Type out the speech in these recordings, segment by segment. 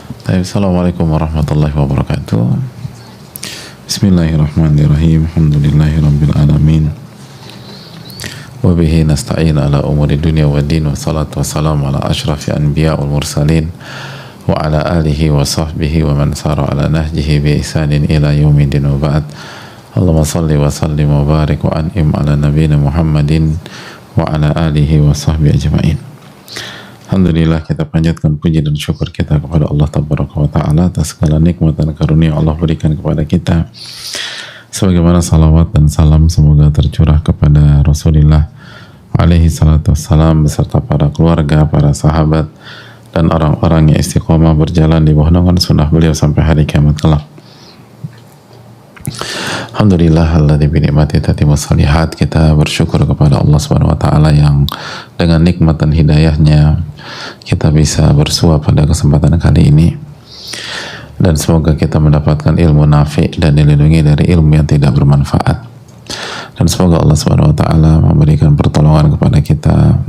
Assalamualaikum warahmatullahi wabarakatuh. Bismillahirrahmanirrahim. Alhamdulillahirabbil alamin. Wa bihi nasta'in ala umuri dunya waddin, wassalatu wassalamu ala asyrafil anbiya wal mursalin wa ala alihi wa sahbihi wa man sara ala nahjihi bi ihsanin ila yaumiddin wa ba'd. Allahumma salli wa sallim wa barik wa an'im ala nabiyyina Muhammadin wa ala alihi wa sahbihi ajma'in. Alhamdulillah, kita panjatkan puji dan syukur kita kepada Allah Tabaraka wa Ta'ala atas segala nikmat dan karunia Allah berikan kepada kita, sebagaimana salawat dan salam semoga tercurah kepada Rasulullah alaihi salatu wassalam beserta para keluarga, para sahabat dan orang-orang yang istiqomah berjalan di bawah naungan sunnah beliau sampai hari kiamat kelak. Alhamdulillah alladzi bi ni'matihi tatimmus shalihat. Kita bersyukur kepada Allah Subhanahu wa taala yang dengan nikmat dan hidayahnya kita bisa bersua pada kesempatan kali ini, dan semoga kita mendapatkan ilmu nafi' dan dilindungi dari ilmu yang tidak bermanfaat, dan semoga Allah Subhanahu wa taala memberikan pertolongan kepada kita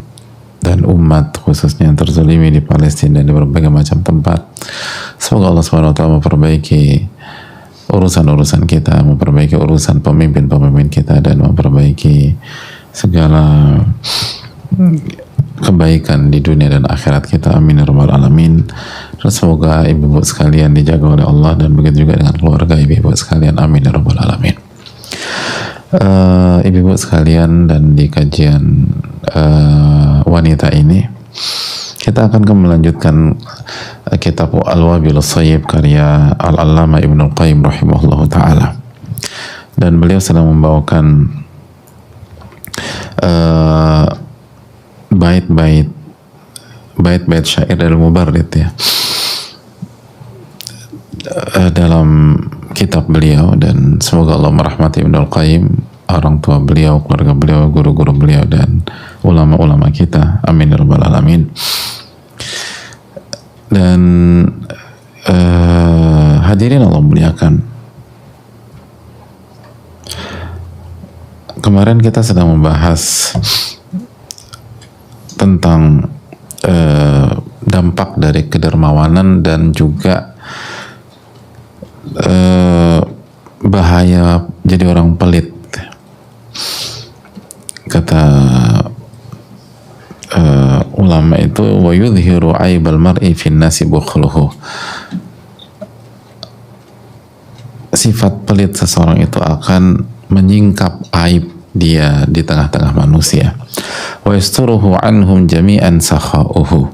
dan umat khususnya yang terzalimi di Palestina dan di berbagai macam tempat. Semoga Allah Subhanahu wa taala memperbaiki urusan-urusan kita, memperbaiki urusan pemimpin-pemimpin kita, dan memperbaiki segala kebaikan di dunia dan akhirat kita. Amin ya rabbal alamin. Dan semoga ibu-ibu sekalian dijaga oleh Allah, dan begitu juga dengan keluarga ibu-ibu sekalian. Amin ya rabbal alamin. Ibu-ibu sekalian, dan di kajian wanita ini kita akan melanjutkan kitab Al-Wabilus Shayyib karya Al-Allamah Ibnul Qayyim rahimahullah ta'ala, dan beliau sedang membawakan bait-bait syair dari Mubarrid ya, dalam kitab beliau. Dan semoga Allah merahmati Ibnul Qayyim, orang tua beliau, keluarga beliau, guru-guru beliau, dan ulama-ulama kita. Amin ya rabbal alamin. Dan hadirin Allah muliakan, kemarin kita sedang membahas tentang dampak dari kedermawanan dan juga bahaya jadi orang pelit. Kata ulama itu, wa yudhiru aibal mar'i fin nasi bukhluhu. Sifat pelit seseorang itu akan menyingkap aib dia di tengah-tengah manusia. Wa yasturuhu anhum jami'an sakha'uhu.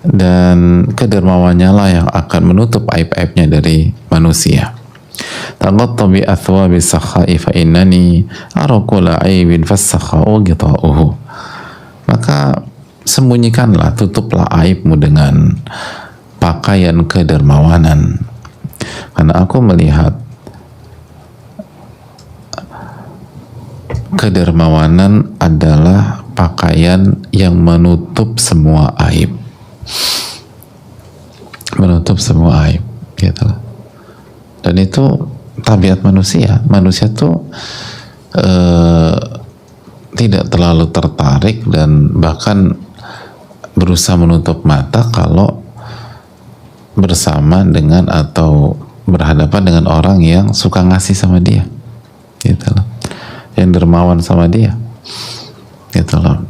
Dan kedermawannya lah yang akan menutup aib-aibnya dari manusia. Taghatta bi athwabi sakha'i fa innani arakula aibin fasakha'u gita'uhu. Maka sembunyikanlah, tutuplah aibmu dengan pakaian kedermawanan, karena aku melihat kedermawanan adalah pakaian yang menutup semua aib, menutup semua aib gitu. Dan itu tabiat manusia. Manusia tuh tidak terlalu tertarik dan bahkan berusaha menutup mata kalau bersama dengan atau berhadapan dengan orang yang suka ngasih sama dia gitu loh, yang dermawan sama dia gitu loh.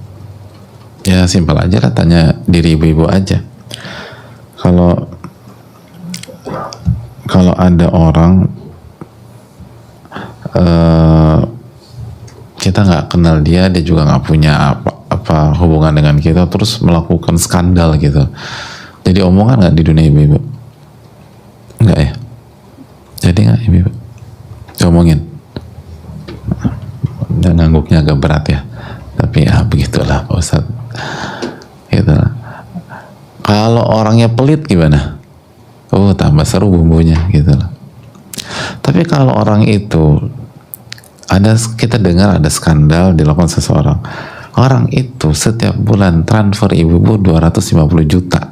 Ya simpel aja lah, tanya diri ibu-ibu aja, kalau ada orang kita nggak kenal dia juga nggak punya apa hubungan dengan kita, terus melakukan skandal gitu, jadi omongan nggak di dunia ibu-ibu? Nggak ya? Jadi nggak ibu-ibu diomongin? Dan ngangguknya agak berat ya, tapi ya begitulah Pak Ustadz gitu lah. Kalau orangnya pelit gimana? Oh, tambah seru bumbunya gitu lah. Tapi kalau orang itu kita dengar ada skandal dilakukan seseorang, orang itu setiap bulan transfer ibu-ibu 250 juta,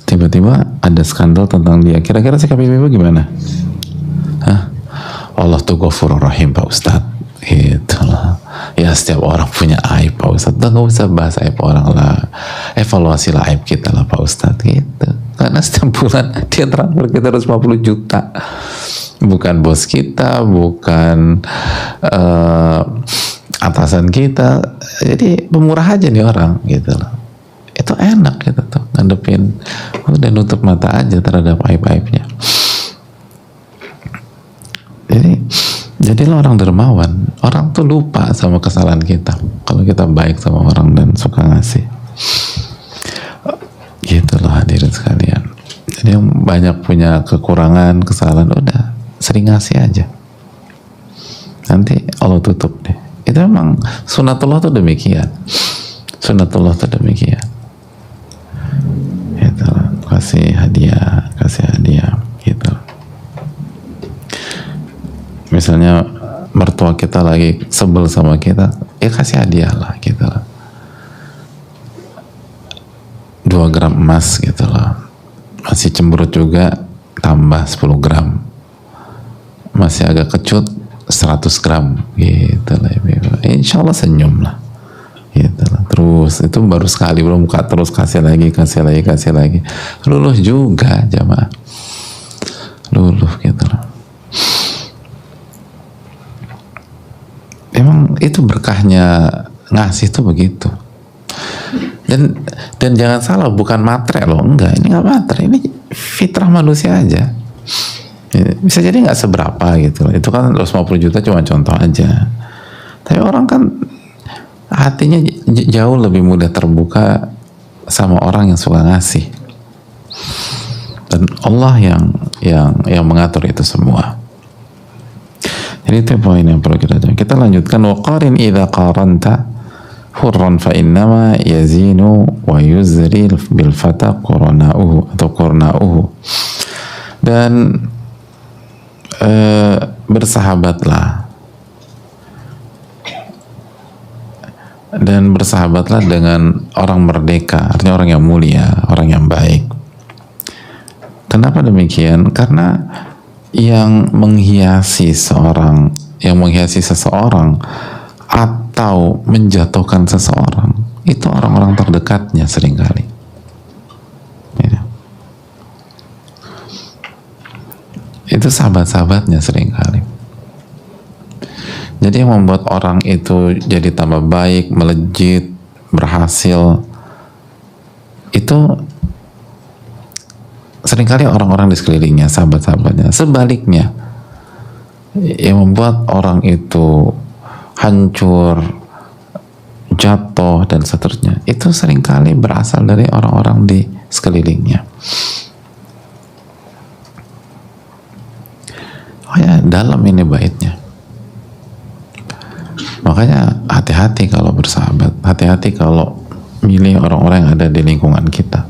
tiba-tiba ada skandal tentang dia, kira-kira sikap ibu-ibu gimana? Hah? Allah tuh Ghafurur Rahim Pak Ustadz gitu lah. Ya setiap orang punya aib Pak Ustadz, gak usah bahas aib orang lah, evaluasilah aib kita lah Pak Ustadz gitu. Karena setiap bulan dia transfer kita 250 juta. Bukan bos kita, bukan atasan kita, jadi pemurah aja nih orang gitu loh. Itu enak gitu tuh, ngadepin udah nutup mata aja terhadap aib-aibnya. Jadi lo orang dermawan, orang tuh lupa sama kesalahan kita kalau kita baik sama orang dan suka ngasih. Gitu loh hadirin sekalian. Jadi yang banyak punya kekurangan, kesalahan, udah sering ngasih aja, nanti Allah tutup deh. Itu memang sunatullah tuh demikian. Sunatullah tuh demikian. Gitu loh. Kasih hadiah gitu. Misalnya mertua kita lagi sebel sama kita, ya kasih hadiah lah gitu loh. 2 gram emas gitu loh. Masih cemberut juga, tambah 10 gram. Masih agak kecut, 100 gram gitu lah. Insya Allah senyum lah gitu lah. Terus itu baru sekali, belum buka, terus kasih lagi. Luluh juga jamaah, luluh gitu lah. Emang itu berkahnya ngasih tuh begitu. Dan jangan salah, bukan matre loh, enggak, ini nggak matre, ini fitrah manusia aja. Bisa jadi nggak seberapa gitu loh. Itu kan 250 juta cuma contoh aja. Tapi orang kan hatinya jauh lebih mudah terbuka sama orang yang suka ngasih. Dan Allah yang mengatur itu semua. Jadi itu poin yang perlu kita jaga. Kita lanjutkan, waqarin idza qaranta hurran fa innama yazinu wa yuzri bil fata qurna'uhu atau qurna'uhu. Dan bersahabatlah dengan orang merdeka, artinya orang yang mulia, orang yang baik. Kenapa demikian? Karena yang menghiasi seseorang atau menjatuhkan seseorang itu orang-orang terdekatnya seringkali. Ya. Itu sahabat-sahabatnya seringkali. Jadi yang membuat orang itu jadi tambah baik, melejit, berhasil, itu seringkali orang-orang di sekelilingnya, sahabat-sahabatnya. Sebaliknya, yang membuat orang itu hancur, jatuh, dan seterusnya, itu seringkali berasal dari orang-orang di sekelilingnya. Oh ya, dalam ini baitnya. Makanya hati-hati kalau bersahabat, hati-hati kalau milih orang-orang yang ada di lingkungan kita.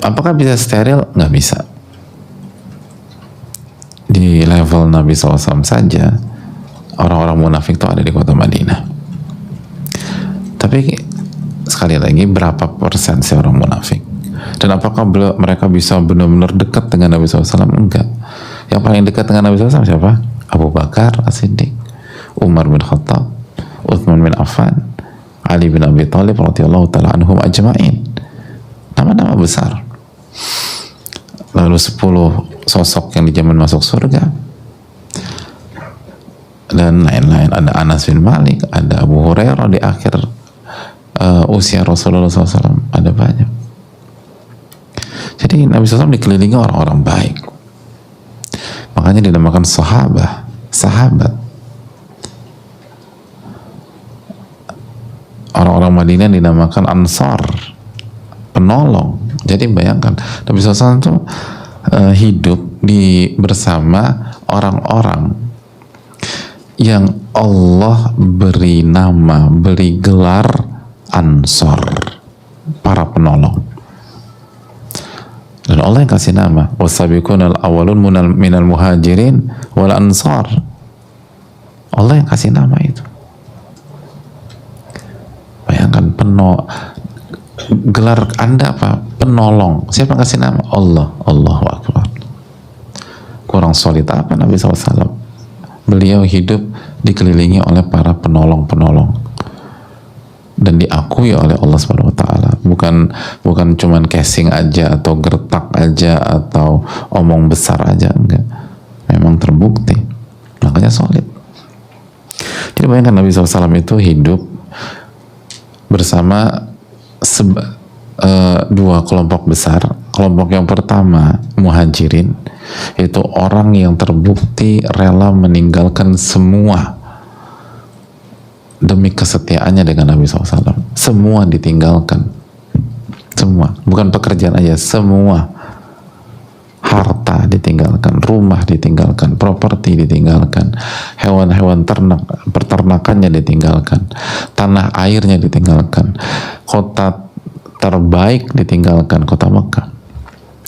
Apakah bisa steril? Nggak bisa. Di level Nabi SAW saja, orang-orang munafik itu ada di kota Madinah. Tapi sekali lagi, berapa persen sih orang munafik? Dan apakah mereka bisa benar-benar dekat dengan Nabi SAW? Enggak. Yang paling dekat dengan Nabi SAW siapa? Abu Bakar As-Siddiq, Umar bin Khattab, Uthman bin Affan, Ali bin Abi Thalib radhiyallahu ta'ala anhum ajma'in. Nama-nama besar. Lalu 10 sosok yang dijamin masuk surga dan lain-lain. Ada Anas bin Malik, ada Abu Hurairah di akhir usia Rasulullah SAW, ada banyak. Jadi Nabi SAW dikelilingi orang-orang baik, makanya dinamakan sahabat. Orang-orang Madinah dinamakan Ansar, penolong. Jadi bayangkan Nabi SAW itu hidup bersama orang-orang yang Allah beri nama, beri gelar Ansar, para penolong. Dan Allah yang kasih nama, wasabiqunal awwalun minal muhajirin wal ansar. Allah yang kasih nama itu. Bayangkan gelar Anda apa? Penolong. Siapa yang kasih nama? Allah. Allahu Akbar. Kurang solid apa Nabi SAW? Beliau hidup dikelilingi oleh para penolong-penolong dan diakui oleh Allah Subhanahu wa Ta'ala. bukan cuman casing aja atau gertak aja atau omong besar aja, enggak, memang terbukti, makanya solid. Jadi bayangkan Nabi SAW itu hidup bersama dua kelompok besar. Kelompok yang pertama muhajirin, itu orang yang terbukti rela meninggalkan semua demi kesetiaannya dengan Nabi SAW. Semua ditinggalkan, semua, bukan pekerjaan aja, semua. Harta ditinggalkan, rumah ditinggalkan, properti ditinggalkan, hewan-hewan ternak, peternakannya ditinggalkan, tanah airnya ditinggalkan, kota terbaik ditinggalkan, kota Mekah,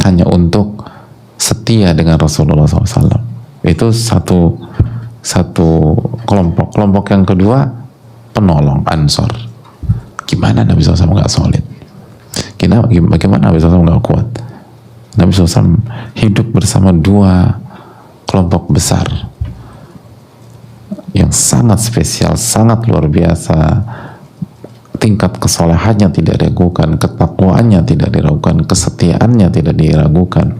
hanya untuk setia dengan Rasulullah SAW. Itu satu kelompok. Kelompok yang kedua penolong, Ansor. Gimana Nabi SAW nggak solid? Bagaimana Nabi SAW nggak kuat? Nabi SAW hidup bersama dua kelompok besar yang sangat spesial, sangat luar biasa. Tingkat kesolehannya tidak diragukan, ketakwaannya tidak diragukan, kesetiaannya tidak diragukan.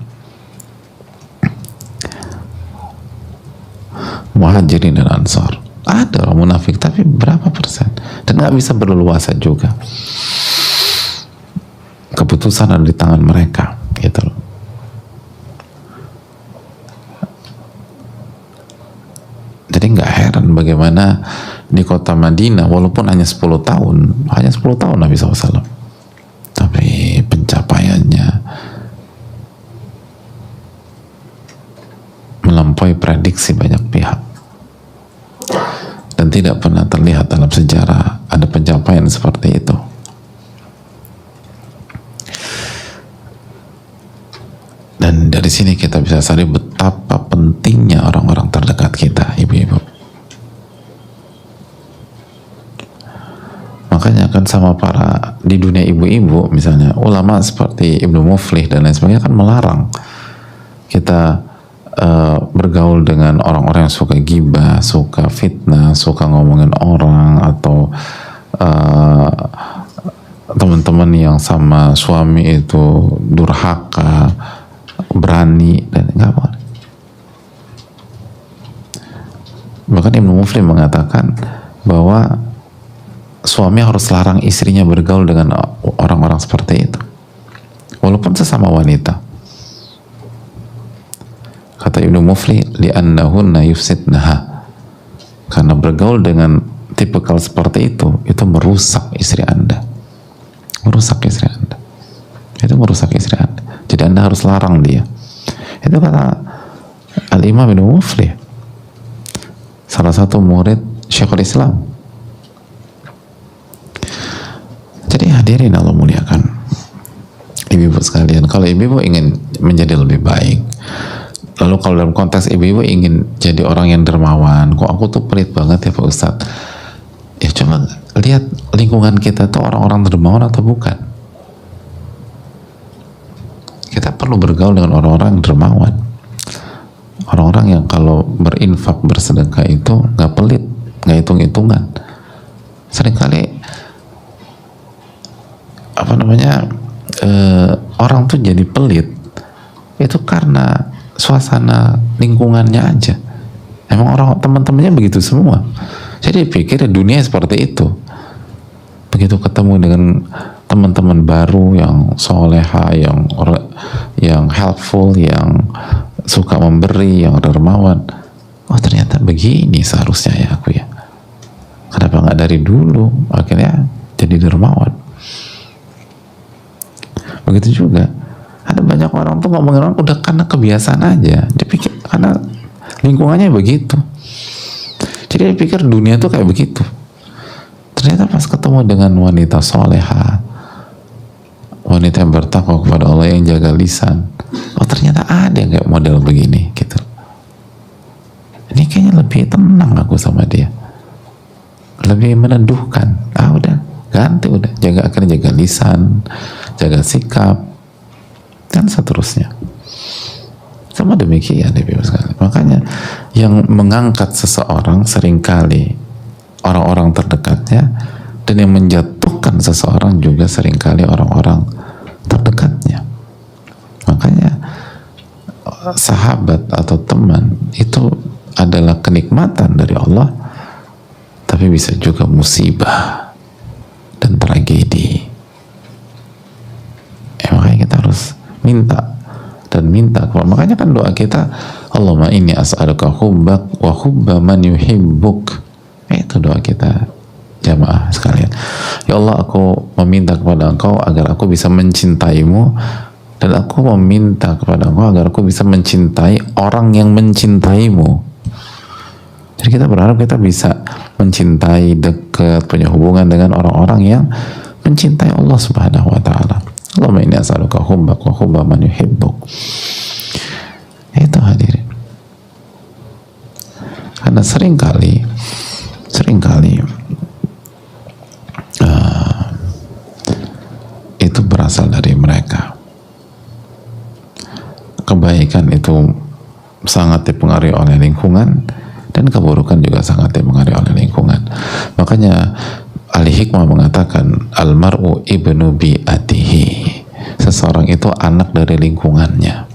Muhajirin dan Ansor. Ada orang munafik, tapi berapa persen? Dan nggak bisa berleluasa juga. Keputusan ada di tangan mereka, gitu loh. Jadi nggak heran bagaimana di kota Madinah, walaupun hanya 10 tahun Nabi SAW, tapi pencapaiannya melampaui prediksi banyak pihak, dan tidak pernah terlihat dalam sejarah ada pencapaian seperti itu. Dan dari sini kita bisa sadari betapa pentingnya orang-orang terdekat kita, ibu-ibu. Makanya kan sama para di dunia ibu-ibu, misalnya ulama seperti Ibnu Muflih dan lain sebagainya kan melarang kita bergaul dengan orang-orang yang suka gibah, suka fitnah, suka ngomongin orang, atau teman-teman yang sama suami itu durhaka, berani, dan nggak boleh. Bahkan Ibnu Muflih mengatakan bahwa suami harus larang istrinya bergaul dengan orang-orang seperti itu, walaupun sesama wanita. Kata Ibnu Muflih, li'annahunna yufsidnaha, karena bergaul dengan tipikal seperti itu merusak istri Anda, itu merusak istri Anda. Jadi Anda harus larang dia. Itu kata Al-Imam Ibnu Muflih, salah satu murid Syekhul Islam. Jadi hadirin Allah muliakan, ibu-ibu sekalian, kalau ibu-ibu ingin menjadi lebih baik, lalu kalau dalam konteks ibu-ibu ingin jadi orang yang dermawan, kok aku tuh pelit banget ya Pak Ustadz, ya coba lihat lingkungan kita tuh orang-orang dermawan atau bukan. Kita perlu bergaul dengan orang-orang yang dermawan, orang-orang yang kalau berinfak, bersedekah itu nggak pelit, nggak hitung-hitungan. Seringkali orang tuh jadi pelit itu karena suasana lingkungannya aja. Emang orang teman-temannya begitu semua, jadi pikir dunia seperti itu. Begitu ketemu dengan teman-teman baru yang soleha, yang helpful, yang suka memberi, yang dermawan, oh ternyata begini seharusnya ya aku ya, kenapa nggak dari dulu akhirnya jadi dermawan. Begitu juga ada banyak orang tuh ngomongin orang udah karena kebiasaan aja, dia pikir karena lingkungannya begitu, jadi dia pikir dunia tuh kayak begitu. Ternyata pas ketemu dengan wanita soleha, wanita yang bertakwa kepada Allah, yang jaga lisan, oh ternyata ada yang kayak model begini gitu. Ini kayaknya lebih tenang aku sama dia, lebih meneduhkan. Udah ganti, udah akhirnya jaga lisan, jaga sikap, dan seterusnya. Sama demikian ibu sekalian. Makanya yang mengangkat seseorang seringkali orang-orang terdekatnya, dan yang menjatuhkan mendoakan seseorang juga seringkali orang-orang terdekatnya. Makanya sahabat atau teman itu adalah kenikmatan dari Allah, tapi bisa juga musibah dan tragedi. Makanya kita harus minta dan minta. Makanya kan doa kita, Allahumma inni as'aluka hubbak wa hubba man yuhibbuk. Itu doa kita jamaah sekalian. Ya Allah, aku meminta kepada Engkau agar aku bisa mencintaimu, dan aku meminta kepada Engkau agar aku bisa mencintai orang yang mencintaimu. Jadi kita berharap kita bisa mencintai, dekat, punya hubungan dengan orang-orang yang mencintai Allah Subhanahu wa ta'ala. Allahumma inni as'aluka hubbak wa hubba man yuhibbuk. Itu hadirin. Karena seringkali itu berasal dari mereka. Kebaikan itu sangat dipengaruhi oleh lingkungan, dan keburukan juga sangat dipengaruhi oleh lingkungan. Makanya ahli hikmah mengatakan almar'u ibnu bi'atihi. Seseorang itu anak dari lingkungannya.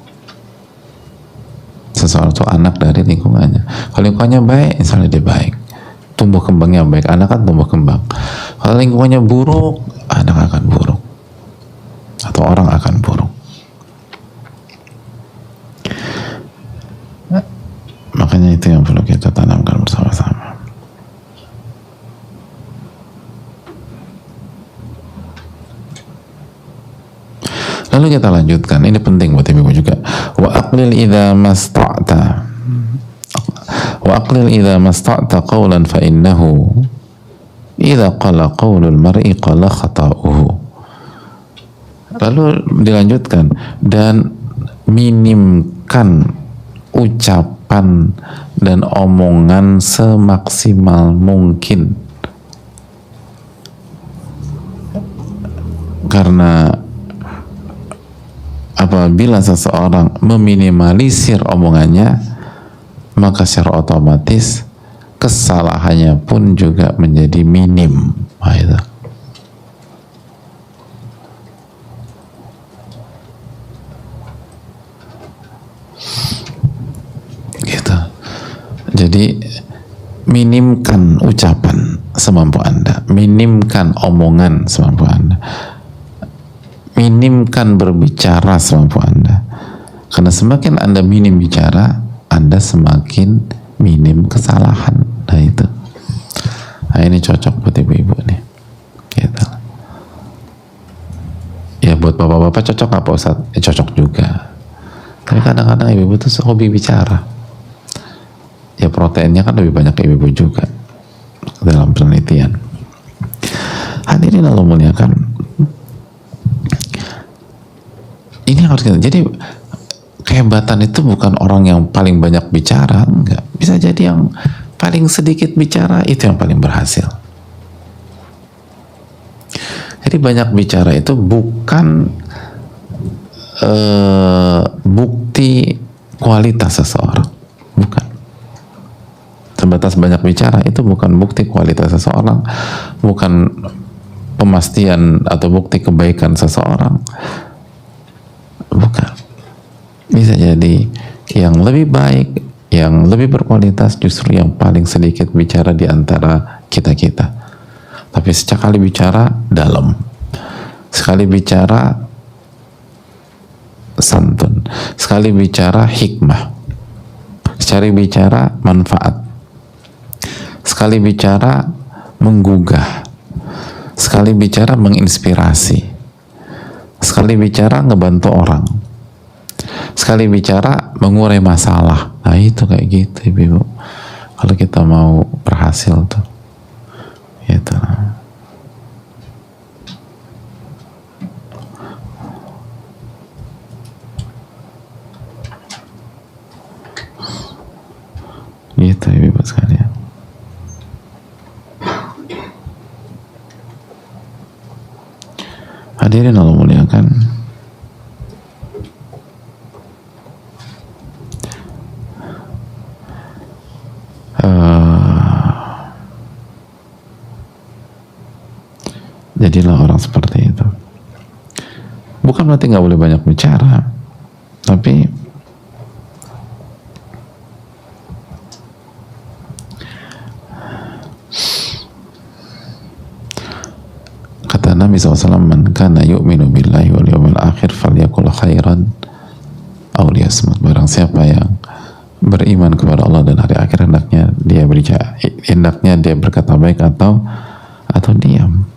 Seseorang itu anak dari lingkungannya. Kalau lingkungannya baik, insya Allah dia baik, tumbuh kembangnya baik, anak kan tumbuh kembang. Kalau lingkungannya buruk, anak akan buruk atau orang akan buruk. Makanya itu yang perlu kita tanamkan bersama-sama. Lalu kita lanjutkan, ini penting buat ibu juga. Wa aqlil idza masta'ta. Wa aqlil idza masta'ta qawlan fa innahu idza qala qawlul mar'i qala khata'uhu. Lalu dilanjutkan, dan minimkan ucapan dan omongan semaksimal mungkin, karena apabila seseorang meminimalisir omongannya, maka secara otomatis kesalahannya pun juga menjadi minim. Itu. Gitu. Jadi minimkan ucapan semampu Anda, minimkan omongan semampu Anda, minimkan berbicara semampu Anda. Karena semakin Anda minim bicara, Anda semakin minim kesalahan. Nah itu. Nah ini cocok buat ibu-ibu nih. Gitu. Ya buat bapak-bapak cocok apa Ustaz? Cocok juga. Tapi kadang-kadang ibu-ibu tuh hobi bicara. Ya proteinnya kan lebih banyak ibu-ibu juga dalam penelitian. Hadirin Allah muliakan. Ini harus kita. Jadi kehebatan itu bukan orang yang paling banyak bicara, enggak. Bisa jadi yang paling sedikit bicara itu yang paling berhasil. Jadi banyak bicara itu bukan bukti kualitas seseorang, bukan. Sebatas banyak bicara itu bukan bukti kualitas seseorang, bukan pemastian atau bukti kebaikan seseorang, bukan. Bisa jadi yang lebih baik, yang lebih berkualitas justru yang paling sedikit bicara di antara kita-kita. Tapi sekali bicara dalam, sekali bicara santun, sekali bicara hikmah, sekali bicara manfaat, sekali bicara menggugah, sekali bicara menginspirasi, sekali bicara ngebantu orang, sekali bicara mengurai masalah. Nah itu kayak gitu ibu. Kalau kita mau berhasil tuh gitu. Gitu ibu sekalian. Hadirin Allah muliakan. Jadilah orang seperti itu. Bukan berarti nggak boleh banyak bicara, tapi kata Nabi SAW, man kana yu'minu billahi wal yawmil akhir falyakul khairan aw liyasmut. Barang siapa yang beriman kepada Allah dan hari akhir, hendaknya dia berkata baik atau diam.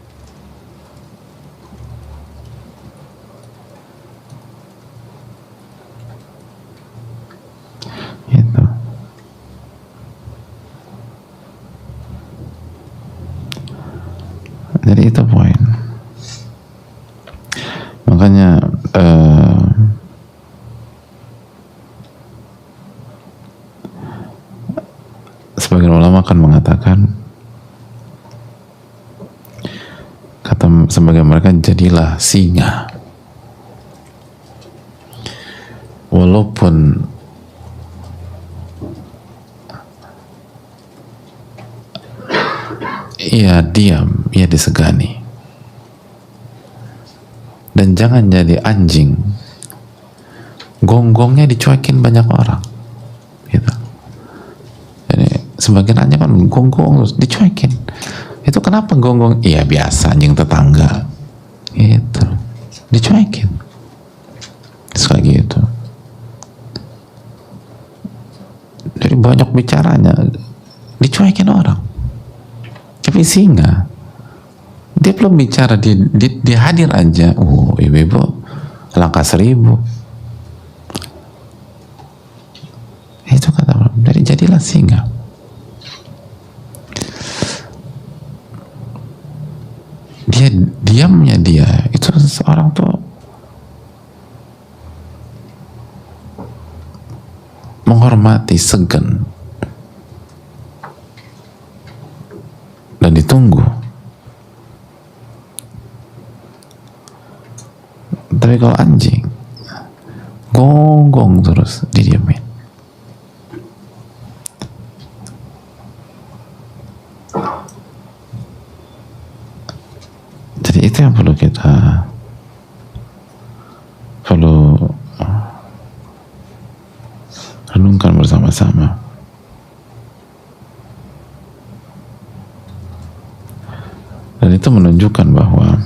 Itu. Jadi itu poin. Makanya sebagian ulama akan mengatakan, kata sebagian mereka, jadilah singa walaupun ia diam, ia disegani. Dan jangan jadi anjing, gonggongnya dicuekin banyak orang gitu. Jadi sebagian anjing kan gonggong terus dicuekin. Itu kenapa gonggong? Iya biasa, anjing tetangga gitu, dicuekin sekali gitu. Jadi banyak bicaranya, dicuekin orang. Tapi singa, dia belum bicara, dia hadir aja, ibu-ibu langkah 1000. Itu kata Allah. Jadi jadilah singa. Dia diamnya dia itu seorang tuh menghormati, segan, dan ditunggu. Tapi kalau anjing gonggong terus, didiamin. Jadi itu yang perlu kita renungkan bersama-sama. Dan itu menunjukkan bahwa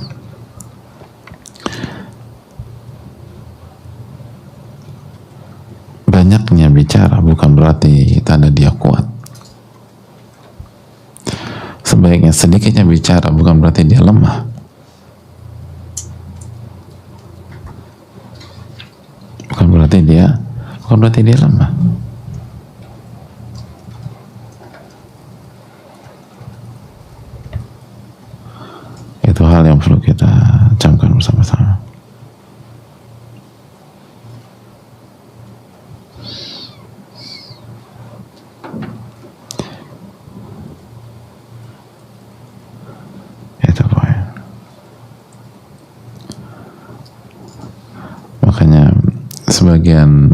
banyaknya bicara bukan berarti tanda dia kuat. Sebaiknya sedikitnya bicara bukan berarti dia lemah. Bukan berarti dia lemah. Itu hal yang perlu kita camkan bersama-sama. Itu poin. Makanya sebagian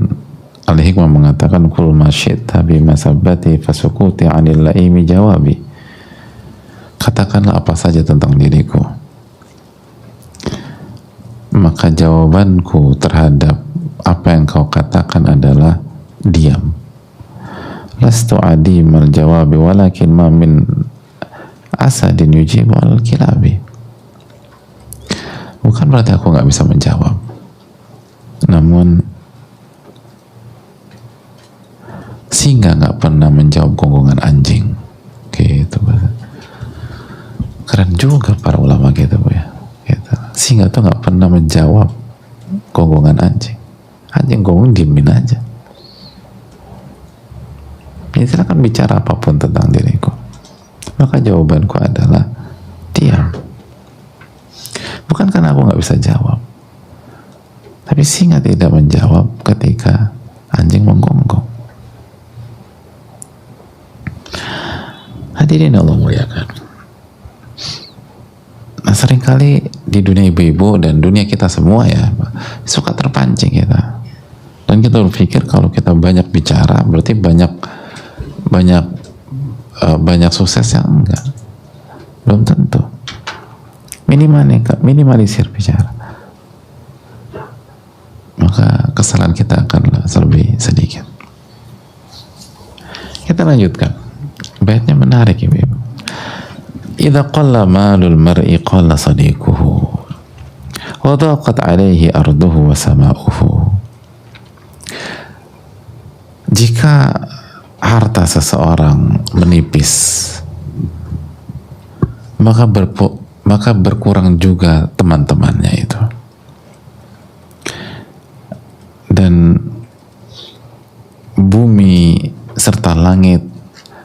ahli hikmah mengatakan, kul masyita bimasabati fasukuti anil laimi jawabi. Katakanlah apa saja tentang diriku, maka jawabanku terhadap apa yang kau katakan adalah diam. Lastu adimal jawabi walakin ma min asadin yujibu al kilabi. Bukan berarti aku nggak bisa menjawab, namun singa nggak pernah menjawab gonggongan anjing. Gitu. Keren juga para ulama gitu, Bu ya. Gitu. Singa tuh nggak pernah menjawab gonggongan anjing. Anjing gonggong diemin aja. Ya, silakan bicara apapun tentang diriku. Maka jawabanku adalah diam. Bukan karena aku nggak bisa jawab, tapi singa tidak menjawab ketika anjing menggonggong. Hadirin Allah muliakan. Nah, seringkali di dunia ibu-ibu dan dunia kita semua ya, suka terpancing kita. Dan kita berpikir kalau kita banyak bicara berarti banyak sukses, yang enggak. Belum tentu. minimalisir bicara, maka kesalahan kita akan lebih sedikit. Kita lanjutkan, baitnya menarik ibu-ibu. Idza qalla malul mar'i qalla sadiquhu wa daqat alaihi arduhu wa sama'uhu. Jika harta seseorang menipis, maka berkurang juga teman-temannya itu, dan bumi serta langit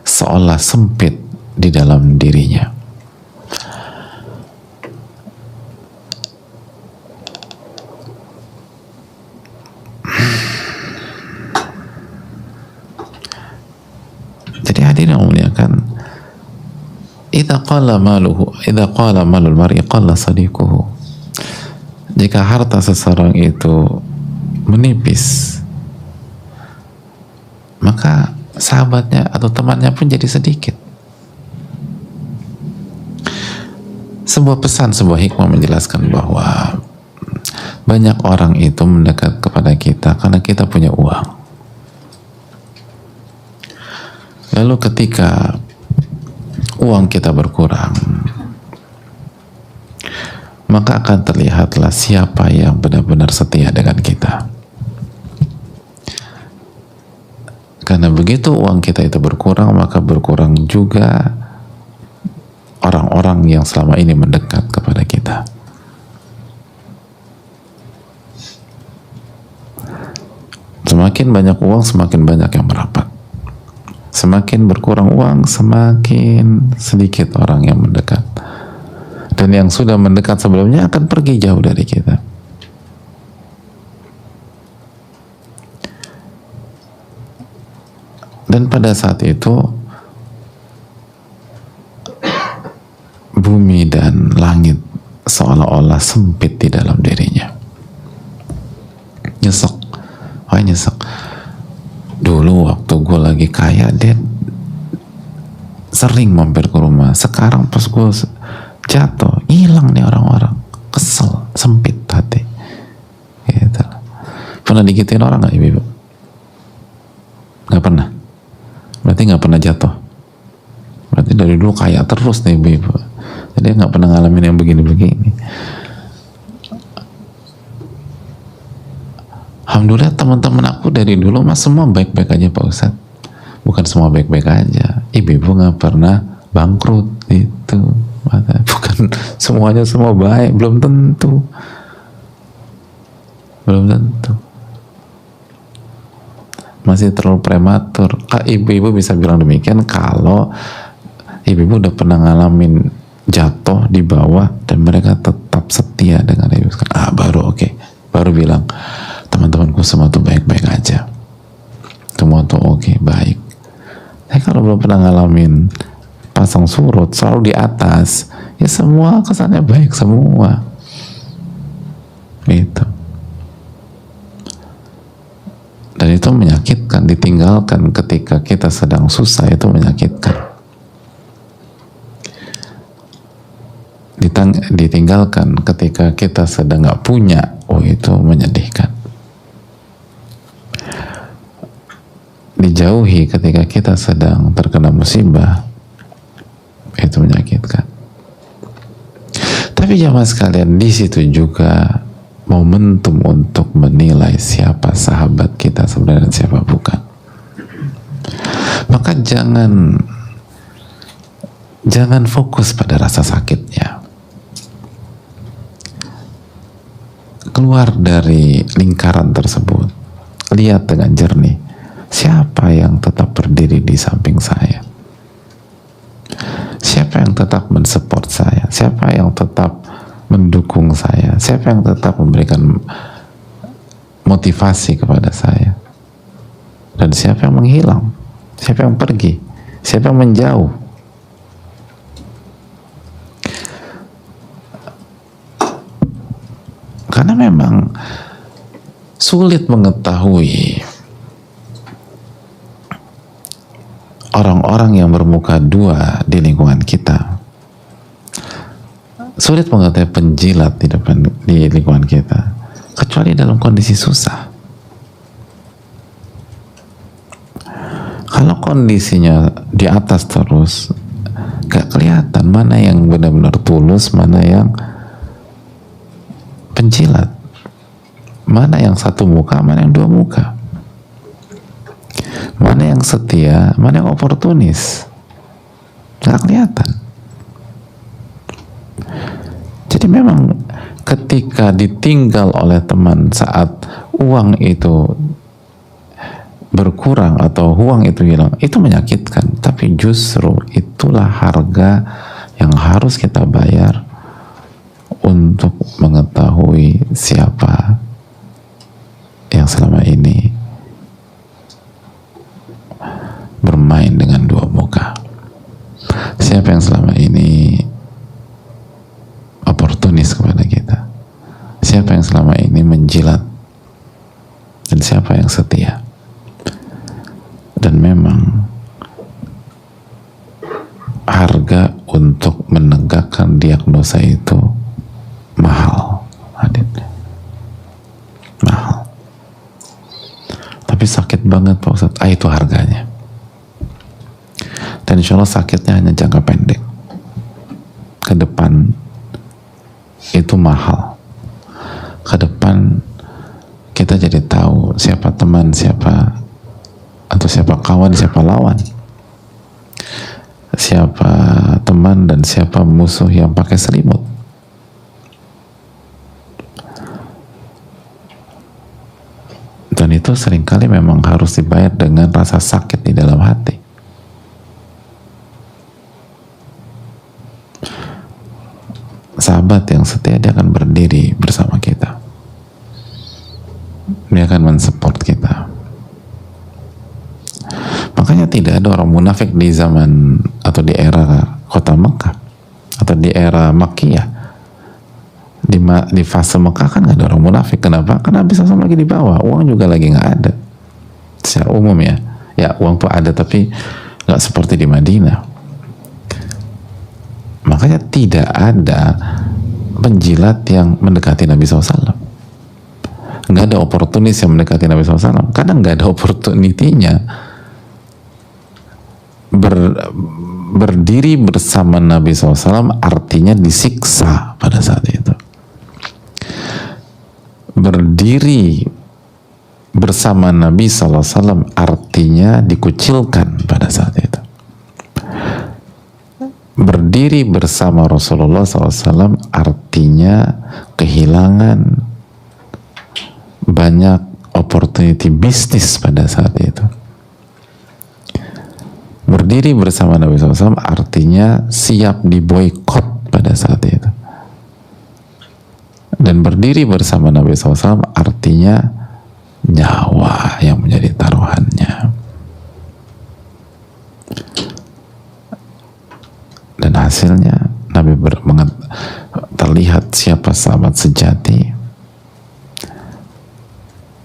seolah sempit di dalam dirinya. Jadi hadirin yang muliakan, idza qala malul mar'i qalla sadiquhu. Jika harta seseorang itu menipis, maka sahabatnya atau temannya pun jadi sedikit. Sebuah pesan, sebuah hikmah menjelaskan bahwa banyak orang itu mendekat kepada kita karena kita punya uang. Lalu ketika uang kita berkurang, maka akan terlihatlah siapa yang benar-benar setia dengan kita. Karena begitu uang kita itu berkurang, maka berkurang juga orang-orang yang selama ini mendekat kepada kita. Semakin banyak uang, semakin banyak yang merapat. Semakin berkurang uang, semakin sedikit orang yang mendekat. Dan yang sudah mendekat sebelumnya akan pergi jauh dari kita. Dan pada saat itu bumi dan langit seolah-olah sempit di dalam dirinya. Nyesek. Wah, nyesek. Dulu waktu gue lagi kaya, dia sering mampir ke rumah. Sekarang pas gue jatuh, hilang nih orang-orang. Kesel, sempit hati. Gitu. Pernah digituin orang gak ibu? Gak pernah. Berarti gak pernah jatuh. Berarti dari dulu kaya terus nih ibu. Jadi gak pernah ngalamin yang begini-begini. Alhamdulillah teman-teman aku dari dulu mas semua baik-baik aja Pak Ustadz. Bukan semua baik-baik aja. Ibu gak pernah bangkrut itu. Bukan semuanya semua baik. Belum tentu. Belum tentu. Masih terlalu prematur. Ibu-ibu bisa bilang demikian kalau ibu-ibu udah pernah ngalamin jatuh di bawah dan mereka tetap setia dengan ibu. Baru oke. Baru bilang teman-temanku semua tuh baik-baik aja, semua tuh oke, baik. Tapi kalau belum pernah ngalamin pasang surut selalu di atas, ya semua kesannya baik semua gitu. Dan itu menyakitkan. Ditinggalkan ketika kita sedang susah itu menyakitkan. Ditinggalkan ketika kita sedang gak punya, itu menyedihkan. Dijauhi ketika kita sedang terkena musibah, itu menyakitkan. Tapi jamaah sekalian, di situ juga momentum untuk menilai siapa sahabat kita sebenarnya dan siapa bukan. Maka jangan fokus pada rasa sakitnya. Keluar dari lingkaran tersebut, lihat dengan jernih siapa yang tetap berdiri di samping saya, siapa yang tetap mensupport saya, siapa yang tetap mendukung saya, siapa yang tetap memberikan motivasi kepada saya, dan siapa yang menghilang, siapa yang pergi, siapa yang menjauh. Karena memang sulit mengetahui orang-orang yang bermuka dua di lingkungan kita. sulit mengetahui penjilat di lingkungan kita kecuali dalam kondisi susah. Kalau kondisinya di atas terus, gak kelihatan mana yang benar-benar tulus, mana yang penjilat, mana yang satu muka, mana yang dua muka, mana yang setia, mana yang oportunis. Gak kelihatan. Jadi memang ketika ditinggal oleh teman saat uang itu berkurang atau uang itu hilang, itu menyakitkan, tapi justru itulah harga yang harus kita bayar untuk mengetahui siapa yang selama ini bermain dengan dua muka, siapa yang selama ini oportunis kepada kita, siapa yang selama ini menjilat, dan siapa yang setia. Dan memang harga untuk menegakkan diagnosa itu mahal, mahal. Tapi sakit banget Pak Ustadz. Itu harganya. Dan insya Allah sakitnya hanya jangka pendek. Ke depan itu mahal. Ke depan kita jadi tahu siapa teman, siapa atau siapa kawan, siapa lawan, siapa teman dan siapa musuh yang pakai selimut. Dan itu seringkali memang harus dibayar dengan rasa sakit di dalam hati. Sahabat yang setia, dia akan berdiri bersama kita, dia akan mensupport kita. Makanya tidak ada orang munafik di zaman atau di era kota Mekah atau di era Makkiyah. Di fase Mekah kan nggak ada orang munafik. Kenapa? Karena Nabi SAW lagi di bawah, uang juga lagi nggak ada. Secara umum ya uang tuh ada tapi nggak seperti di Madinah. Makanya tidak ada penjilat yang mendekati Nabi SAW. Nggak ada oportunis yang mendekati Nabi SAW. Karena nggak ada opportunity-nya. Berdiri bersama Nabi SAW artinya disiksa pada saat itu. Berdiri bersama Nabi SAW artinya dikucilkan pada saat itu. Berdiri bersama Rasulullah SAW artinya kehilangan banyak opportunity bisnis pada saat itu. Berdiri bersama Nabi SAW artinya siap diboikot pada saat itu. Dan berdiri bersama Nabi SAW artinya nyawa yang menjadi taruhannya. Dan hasilnya Nabi terlihat siapa sahabat sejati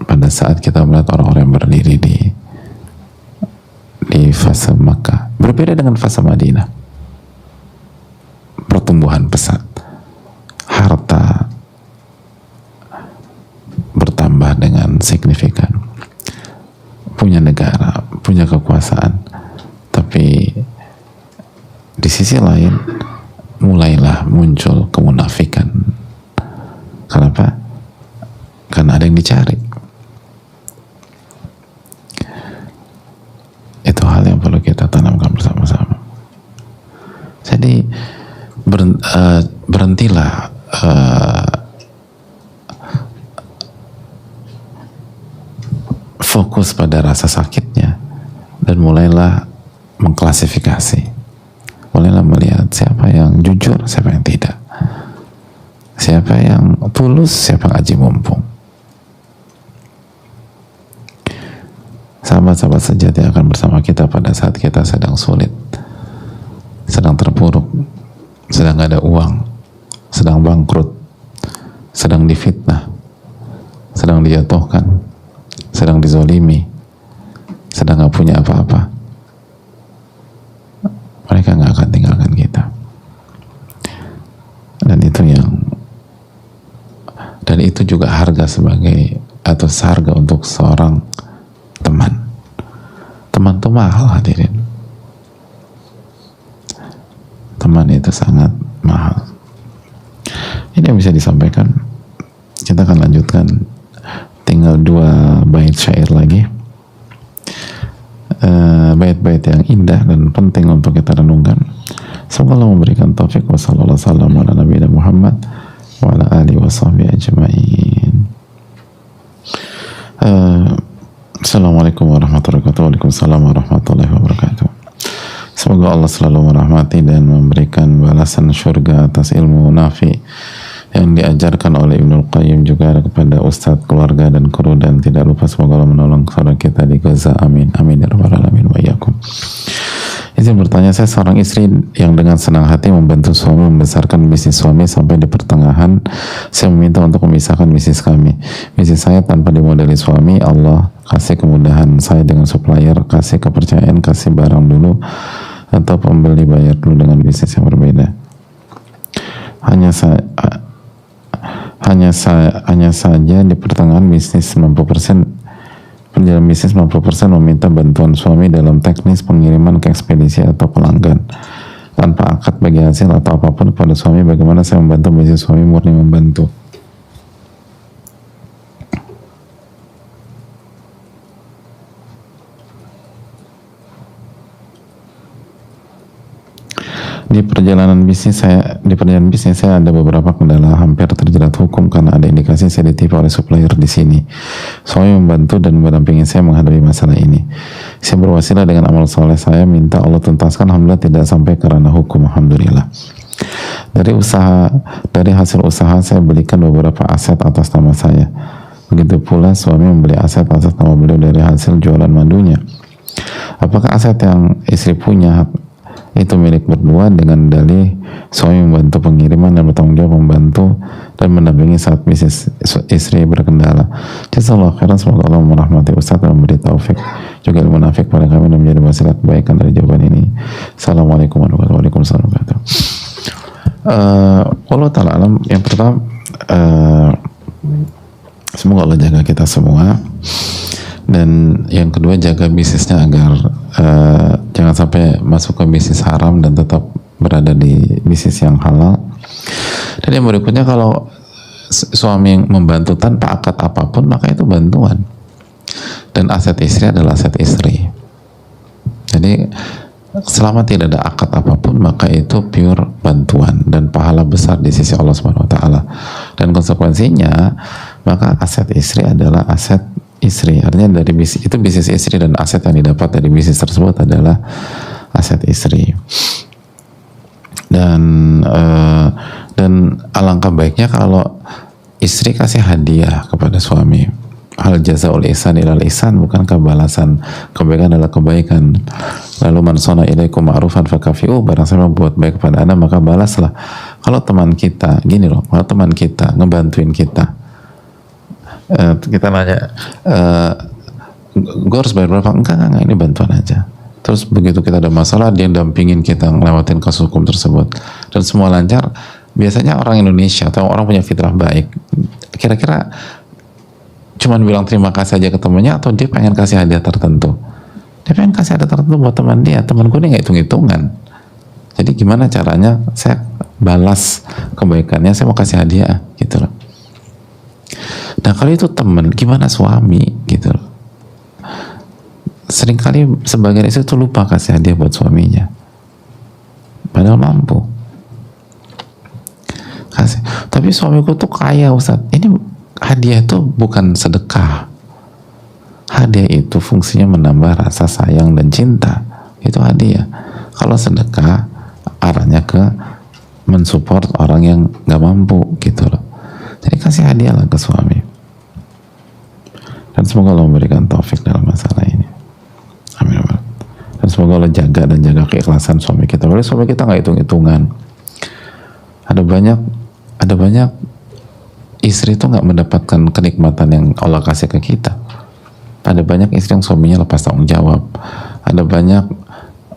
pada saat kita melihat orang-orang yang berdiri di fase Makkah. Berbeda dengan fase Madinah. Pertumbuhan pesat, harta bertambah dengan signifikan, punya negara, punya kekuasaan, tapi di sisi lain mulailah muncul kemunafikan. Kenapa? Karena ada yang dicari. Itu hal yang perlu kita tanamkan bersama-sama. Jadi berhentilah fokus pada rasa sakitnya dan mulailah mengklasifikasi. Mulailah melihat siapa yang jujur, siapa yang tidak, siapa yang tulus, siapa yang aji mumpung. Sahabat-sahabat sejati akan bersama kita pada saat kita sedang sulit, sedang terpuruk, sedang gak ada uang, sedang bangkrut, sedang difitnah, sedang dijatuhkan, sedang dizolimi, sedang gak punya apa-apa. Mereka gak akan tinggalkan kita. Dan itu juga harga sebagai atau seharga untuk seorang teman. Teman itu mahal, hadirin. Teman itu sangat mahal. Ini yang bisa disampaikan. Kita akan lanjutkan, tinggal 2 bait syair lagi, bait-bait yang indah dan penting untuk kita renungkan. Semoga Allah memberikan taufik. Wassalamualaikum warahmatullahi wabarakatuh wa ala alihi wa sahbihi ajma'in. Assalamualaikum warahmatullahi wabarakatuh. Waalaikumsalam warahmatullahi wabarakatuh. Semoga Allah selalu merahmati dan memberikan balasan syurga atas ilmu nafi yang diajarkan oleh Ibnul Qayyim, juga kepada ustadz, keluarga, dan kru, dan tidak lupa semoga Allah menolong saudara kita di Gaza. Amin. Amin ya rabbal alamin wa iyyakum. Izin bertanya, saya seorang istri yang dengan senang hati membantu suami membesarkan bisnis suami. Sampai di pertengahan saya meminta untuk memisahkan bisnis kami. Bisnis saya tanpa dimodali suami. Allah kasih kemudahan saya dengan supplier, kasih kepercayaan, kasih barang dulu atau pembeli bayar dulu dengan bisnis yang berbeda. Hanya saja di pertengahan bisnis 90%, penjalan bisnis 90% meminta bantuan suami dalam teknis pengiriman ke ekspedisi atau pelanggan tanpa akad bagi hasil atau apapun kepada suami. Bagaimana saya membantu bisnis suami murni membantu? Di perjalanan bisnis saya ada beberapa kendala, hampir terjerat hukum karena ada indikasi saya ditipu oleh supplier di sini. Suami membantu dan mendampingi saya menghadapi masalah ini. Saya berwasilah dengan amal soleh saya, minta Allah tuntaskan. Alhamdulillah tidak sampai ke ranah hukum. Alhamdulillah. Dari hasil usaha saya belikan beberapa aset atas nama saya. Begitu pula suami membeli aset atas nama beliau dari hasil jualan madunya. Apakah aset yang istri punya itu milik berdua dengan dalih suami membantu pengiriman dan bertanggung jawab membantu dan mendampingi saat bisnis istri berkendala? Jazakallahu khairan. Semoga Allah merahmati Ustaz dan memberi taufik juga ilmu nafiq pada kami dan menjadi wasilah kebaikan dari jawaban ini. Assalamualaikum warahmatullahi wabarakatuh. Allah ta'ala alam. Yang pertama, semoga Allah jaga kita semua, dan yang kedua jaga bisnisnya agar jangan sampai masuk ke bisnis haram dan tetap berada di bisnis yang halal. Dan yang berikutnya, kalau suami yang membantu tanpa akad apapun, maka itu bantuan, dan aset istri adalah aset istri. Jadi selama tidak ada akad apapun, maka itu pure bantuan dan pahala besar di sisi Allah Subhanahu wa taala. Dan konsekuensinya, maka aset istri adalah aset istri. Artinya dari bisnis itu, bisnis istri, dan aset yang didapat dari bisnis tersebut adalah aset istri. Dan alangkah baiknya kalau istri kasih hadiah kepada suami. Hal jazaul ihsan ilal ihsan, bukankah balasan kebaikan adalah kebaikan? Lalu man sana ilaikum ma'rufan fakafi'u, barang siapa membuat baik kepada Anda maka balaslah. Kalau teman kita, gini loh, kalau teman kita ngebantuin kita, kita nanya, gue harus bayar berapa? Enggak, ini bantuan aja. Terus begitu kita ada masalah, dia dampingin kita ngelewatin kasus hukum tersebut, dan semua lancar. Biasanya orang Indonesia atau orang punya fitrah baik, kira-kira cuman bilang terima kasih aja ke temannya, atau dia pengen kasih hadiah tertentu? Dia pengen kasih hadiah tertentu buat teman dia. Teman gue ini gak hitung-hitungan. Jadi gimana caranya saya balas kebaikannya? Saya mau kasih hadiah gitu loh. Nah kalau itu teman, gimana suami gitu loh? Seringkali sebagian istri tuh lupa kasih hadiah buat suaminya, padahal mampu kasih. Tapi suamiku tuh kaya Ustaz. Ini hadiah itu bukan sedekah. Hadiah itu fungsinya menambah rasa sayang dan cinta. Itu hadiah. Kalau sedekah arahnya ke mensupport orang yang gak mampu gitu loh. Jadi kasih hadiah lah ke suami. Dan semoga Allah memberikan taufik dalam masalah ini. Amin. Dan semoga Allah jaga dan jaga keikhlasan suami kita. Oleh suami kita gak hitung-hitungan. Ada banyak istri itu nggak mendapatkan kenikmatan yang Allah kasih ke kita. Ada banyak istri yang suaminya lepas tanggung jawab. Ada banyak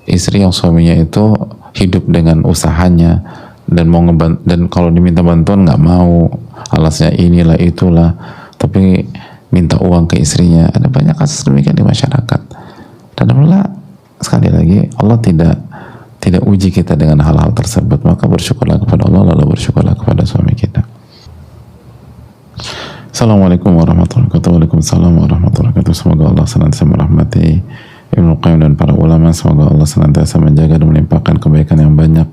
istri yang suaminya itu hidup dengan usahanya, dan dan kalau diminta bantuan nggak mau, alasnya inilah itulah, tapi minta uang ke istrinya. Ada banyak kasus demikian di masyarakat. Dan alhamdulillah, sekali lagi Allah tidak uji kita dengan hal-hal tersebut, maka bersyukurlah kepada Allah, lalu bersyukurlah kepada suami kita. Assalamualaikum warahmatullahi wabarakatuh. Waalaikumsalam warahmatullahi wabarakatuh. Semoga Allah senantiasa merahmati Ibnu Qayyim dan para ulama. Semoga Allah senantiasa menjaga dan melimpahkan kebaikan yang banyak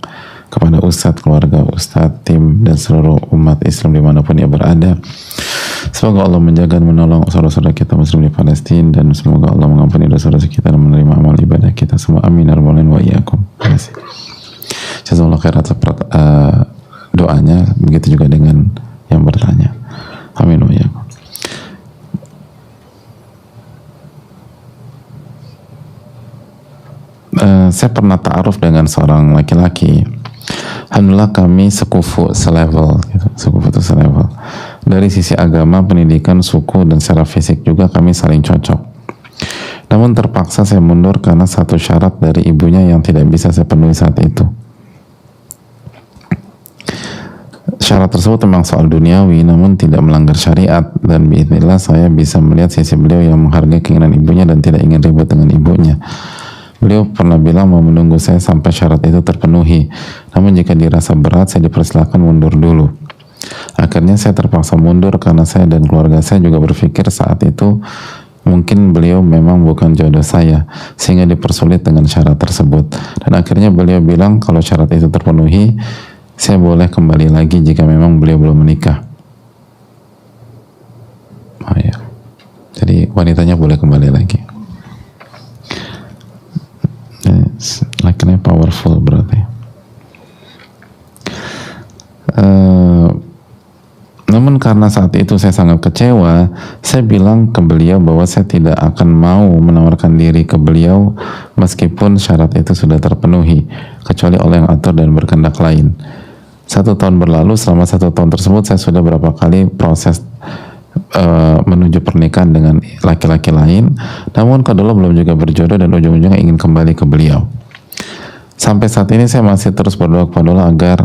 kepada Ustadz, keluarga Ustadz, tim, dan seluruh umat Islam dimanapun ia berada. Semoga Allah menjaga dan menolong saudara-saudara kita Muslim di Palestina, dan semoga Allah mengampuni dosa-dosa kita dan menerima amal ibadah kita semua. Amin ya rabbal alamin wa iyyakum. Terima kasih. Jazakallahu khairan atas doanya, begitu juga dengan yang bertanya. Amin wa iyyakum. Saya pernah ta'aruf dengan seorang laki-laki. Alhamdulillah kami sekufu selevel gitu. Sekufu itu selevel. Dari sisi agama, pendidikan, suku, dan secara fisik juga kami saling cocok. Namun terpaksa saya mundur karena satu syarat dari ibunya yang tidak bisa saya penuhi saat itu. Syarat tersebut memang soal duniawi, namun tidak melanggar syariat, dan biidznillah saya bisa melihat sisi beliau yang menghargai keinginan ibunya dan tidak ingin ribut dengan ibunya. Beliau pernah bilang mau menunggu saya sampai syarat itu terpenuhi, namun jika dirasa berat saya dipersilakan mundur dulu. Akhirnya saya terpaksa mundur karena saya dan keluarga saya juga berpikir saat itu mungkin beliau memang bukan jodoh saya, sehingga dipersulit dengan syarat tersebut. Dan akhirnya beliau bilang kalau syarat itu terpenuhi, saya boleh kembali lagi jika memang beliau belum menikah. Oh ya, jadi wanitanya boleh kembali lagi. Laki-laki powerful berarti. Namun karena saat itu saya sangat kecewa, saya bilang ke beliau bahwa saya tidak akan mau menawarkan diri ke beliau meskipun syarat itu sudah terpenuhi, kecuali oleh yang atur dan berkehendak lain. 1 tahun berlalu, selama 1 tahun tersebut saya sudah berapa kali proses menuju pernikahan dengan laki-laki lain, namun kedua belum juga berjodoh dan ujung-ujungnya ingin kembali ke beliau. Sampai saat ini saya masih terus berdoa kepada Allah agar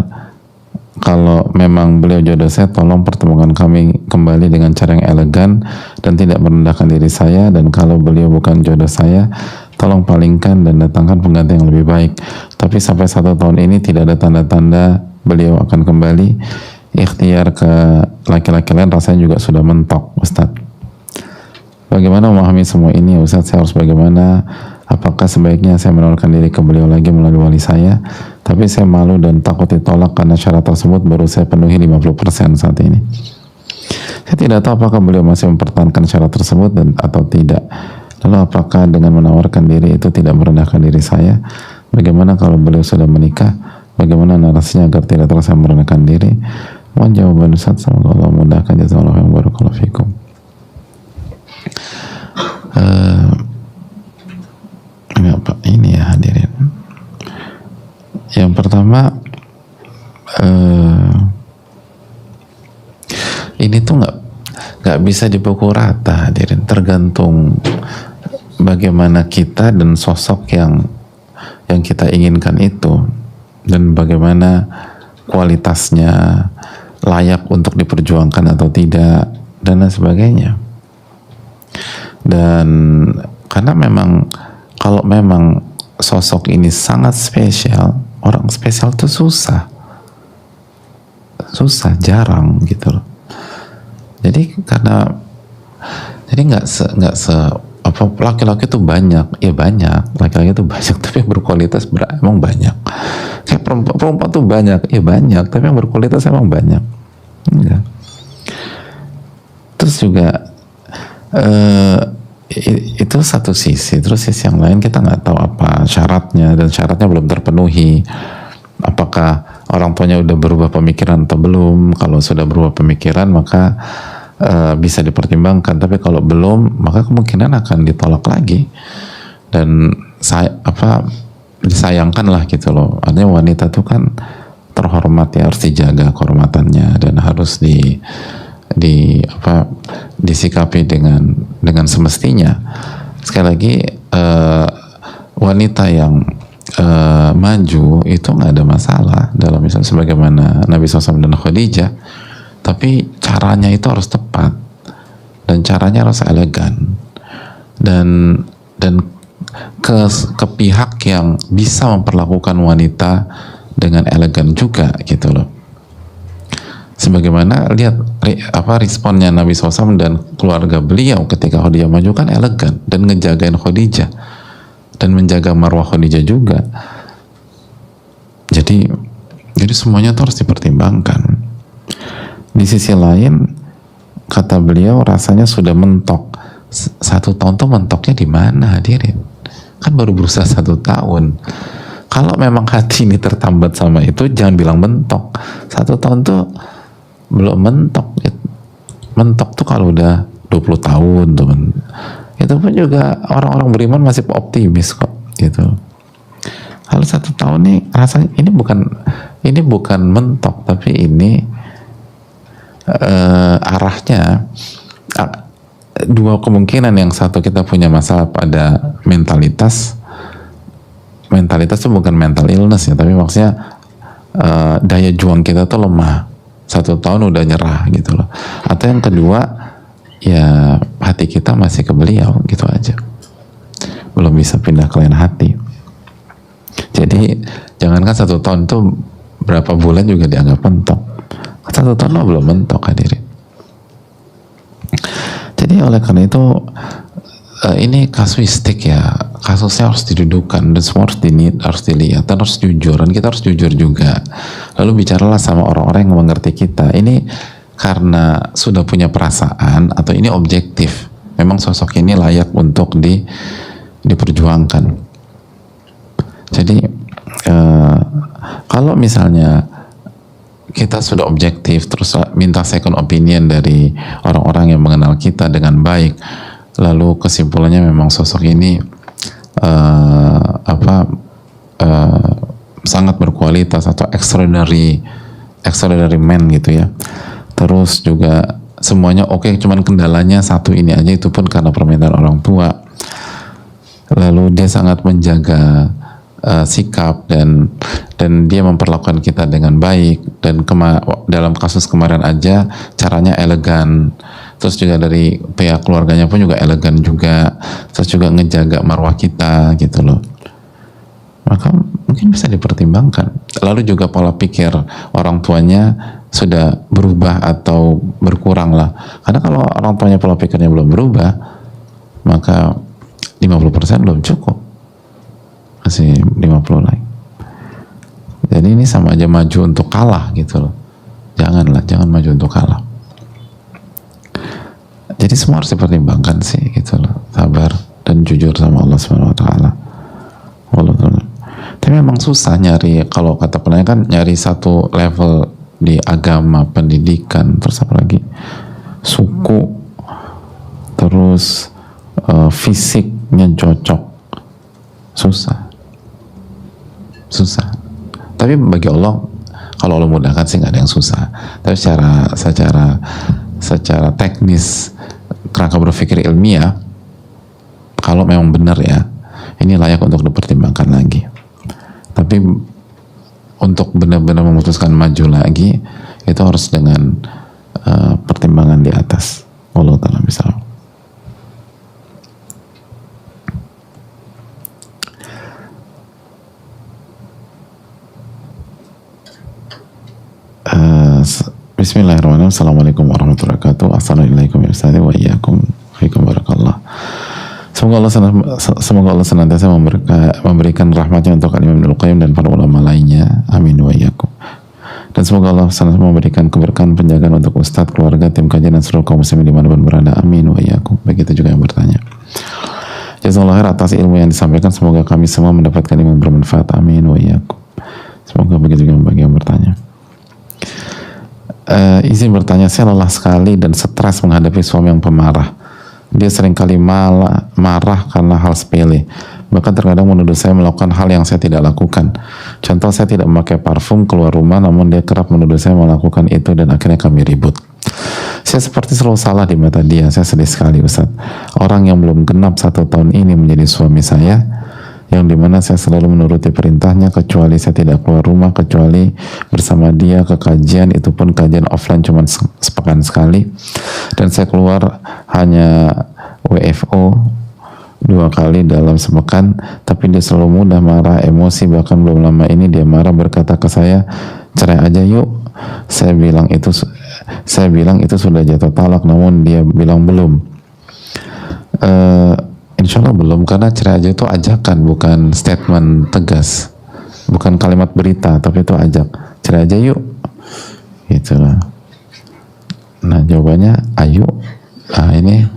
kalau memang beliau jodoh saya, tolong pertemukan kami kembali dengan cara yang elegan dan tidak merendahkan diri saya, dan kalau beliau bukan jodoh saya, tolong palingkan dan datangkan pengganti yang lebih baik. Tapi sampai 1 tahun ini tidak ada tanda-tanda beliau akan kembali. Ikhtiar ke laki-laki lain rasanya juga sudah mentok, Ustadz. Bagaimana memahami semua ini ya Ustadz? Saya harus bagaimana? Apakah sebaiknya saya menawarkan diri ke beliau lagi melalui wali saya? Tapi saya malu dan takut ditolak karena syarat tersebut baru saya penuhi 50% saat ini. Saya tidak tahu apakah beliau masih mempertahankan syarat tersebut atau tidak. Lalu apakah dengan menawarkan diri itu tidak merendahkan diri saya? Bagaimana kalau beliau sudah menikah? Bagaimana narasinya agar tidak terasa merendahkan diri? Mohon jawaban Ustaz, semoga Allah memudahkan. Jazakallahu khairan, barakallahu fikum. Ini ya hadirin. Yang pertama, ini tuh nggak bisa dipukul rata, hadirin. Tergantung bagaimana kita dan sosok yang kita inginkan itu, dan bagaimana kualitasnya, layak untuk diperjuangkan atau tidak, dan lain sebagainya. Dan karena memang kalau memang sosok ini sangat spesial, orang spesial itu susah, jarang gitu loh. Jadi nggak se apa laki-laki itu banyak, ya banyak, laki-laki itu banyak, tapi yang berkualitas emang banyak. Kayak perempuan tuh banyak, ya banyak, tapi yang berkualitas emang banyak. Enggak. Terus juga itu satu sisi. Terus sisi yang lain kita nggak tahu apa syaratnya, dan syaratnya belum terpenuhi. Apakah orang tuanya udah berubah pemikiran atau belum? Kalau sudah berubah pemikiran maka bisa dipertimbangkan, tapi kalau belum maka kemungkinan akan ditolak lagi, dan disayangkan lah gitu loh. Artinya wanita tuh kan terhormat ya, harus dijaga kehormatannya dan harus disikapi dengan semestinya. Sekali lagi wanita yang maju itu nggak ada masalah dalam Islam sebagaimana Nabi SAW dan Khadijah, tapi caranya itu harus tepat dan caranya harus elegan dan ke pihak yang bisa memperlakukan wanita dengan elegan juga gitu loh. Sebagaimana lihat responnya Nabi SAW dan keluarga beliau ketika Khadijah maju kan elegan dan ngejagain Khadijah dan menjaga marwah Khadijah juga. Jadi semuanya itu harus dipertimbangkan. Di sisi lain kata beliau rasanya sudah mentok. 1 tahun tuh mentoknya di mana hadirin? Kan baru berusaha 1 tahun. Kalau memang hati ini tertambat sama itu, jangan bilang mentok. 1 tahun tuh belum mentok. Mentok tuh kalau udah 20 tahun teman. Itu pun juga orang-orang beriman masih optimis kok gitu. Kalau 1 tahun nih rasanya ini bukan mentok, tapi ini arahnya 2 kemungkinan. Yang satu kita punya masalah pada mentalitas itu bukan mental illness ya, tapi maksudnya daya juang kita tuh lemah. 1 tahun udah nyerah gitu loh. Atau yang kedua ya hati kita masih ke beliau gitu aja, belum bisa pindah ke lain hati. Jadi jangankan 1 tahun tuh berapa bulan juga dianggap mentok. 1 tahun belum mentok hadirin. Jadi oleh karena itu ini kasuistik ya, kasusnya harus didudukan dan semua harus dilihat dan harus jujur, dan kita harus jujur juga. Lalu bicaralah sama orang-orang yang mengerti kita. Ini karena sudah punya perasaan atau ini objektif, memang sosok ini layak untuk diperjuangkan. Jadi kalau misalnya kita sudah objektif terus minta second opinion dari orang-orang yang mengenal kita dengan baik, lalu kesimpulannya memang sosok ini sangat berkualitas atau extraordinary man gitu ya, terus juga semuanya oke, cuman kendalanya satu ini aja, itu pun karena permintaan orang tua, lalu dia sangat menjaga sikap dan dia memperlakukan kita dengan baik, dan dalam kasus kemarin aja caranya elegan, terus juga dari pihak keluarganya pun juga elegan juga, terus juga ngejaga marwah kita gitu loh, maka mungkin bisa dipertimbangkan. Lalu juga pola pikir orang tuanya sudah berubah atau berkurang lah, karena kalau orang tuanya pola pikirnya belum berubah maka 50% belum cukup, masih 50 lagi. Jadi ini sama aja maju untuk kalah gitu loh. Jangan maju untuk kalah. Jadi semua harus dipertimbangkan sih gitu loh. Sabar dan jujur sama Allah Subhanahu wa taala. Tapi memang susah nyari, kalau kata penanya kan nyari satu level di agama, pendidikan, terus apa lagi? Suku, terus fisiknya cocok. Susah. Tapi bagi Allah, kalau Allah mudahkan sih nggak ada yang susah. Tapi secara teknis, kerangka berpikir ilmiah, kalau memang benar ya, ini layak untuk dipertimbangkan lagi. Tapi untuk benar-benar memutuskan maju lagi, itu harus dengan pertimbangan di atas. Allah ta'ala misalnya. Bismillahirrahmanirrahim. Assalamualaikum warahmatullahi wabarakatuh. Assalamualaikum warahmatullahi wabarakatuh. Wa iyyakum fiikum barakallah. Semoga Allah senantiasa memberikan rahmatnya untuk Imam Ibnul Qayyim dan para ulama lainnya. Amin wa iyyakum. Dan semoga Allah senantiasa memberikan keberkahan penjagaan untuk Ustadz, keluarga, tim kajian dan seluruh kaum muslimin dimanapun berada. Amin wa iyyakum. Begitu juga yang bertanya. Jazakallahu khair atas ilmu yang disampaikan. Semoga kami semua mendapatkan ilmu bermanfaat. Amin wa iyyakum. Semoga begitu juga bagi yang bertanya. Izin bertanya, saya lelah sekali dan stres menghadapi suami yang pemarah. Dia seringkali marah karena hal sepele, bahkan terkadang menuduh saya melakukan hal yang saya tidak lakukan. Contoh, saya tidak memakai parfum keluar rumah, namun dia kerap menuduh saya melakukan itu dan akhirnya kami ribut. Saya seperti selalu salah di mata dia. Saya sedih sekali, Ustaz. Orang yang belum genap 1 tahun ini menjadi suami saya yang dimana saya selalu menuruti perintahnya kecuali saya tidak keluar rumah, kecuali bersama dia ke kajian, itu pun kajian offline cuma sepekan sekali, dan saya keluar hanya WFO 2 kali dalam sepekan, tapi dia selalu mudah marah, emosi. Bahkan belum lama ini dia marah, berkata ke saya, cerai aja yuk. Saya bilang itu sudah jatuh talak, namun dia bilang belum. Insya Allah belum, karena cerai aja itu ajakan, bukan statement tegas, bukan kalimat berita, tapi itu ajak, cerai aja yuk, gitu lah. Nah jawabannya ayo, ini